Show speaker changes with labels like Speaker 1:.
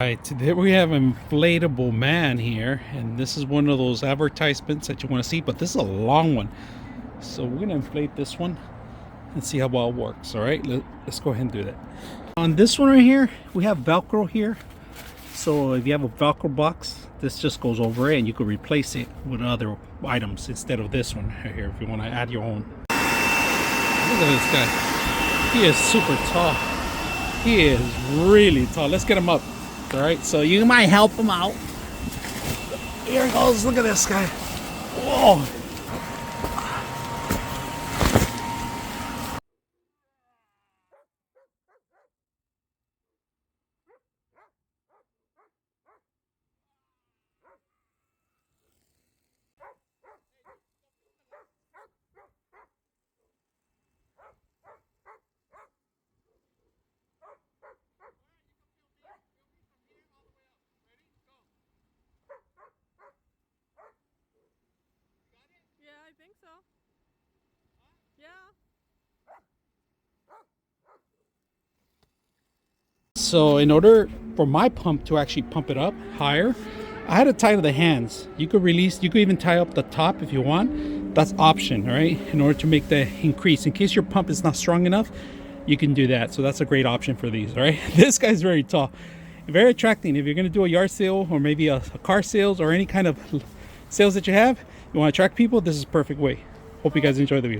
Speaker 1: Right, today we have an inflatable man here, and this is one of those advertisements that you want to see, but this is a long one. So we're gonna inflate this one and see how well it works. All right, let's go ahead and do that. On this one right here, we have Velcro here. So if you have a Velcro box, this just goes over it and you could replace it with other items instead of this one right here if you want to add your own. Look at this guy. He is super tall. He is really tall. Let's get him up. All right, so you might help him out. Here he goes. Look at this guy. Whoa.
Speaker 2: Yeah, I think so. Yeah.
Speaker 1: So in order for my pump to actually pump it up higher, I had to tie to the hands. You could release, you could even tie up the top if you want. That's option, right? In order to make the increase. In case your pump is not strong enough, you can do that. So that's a great option for these, right? This guy's very tall. Very attracting. If you're gonna do a yard sale or maybe a car sales or any kind of sales that you have, you want to attract people, this is a perfect way. Hope you guys enjoy the video.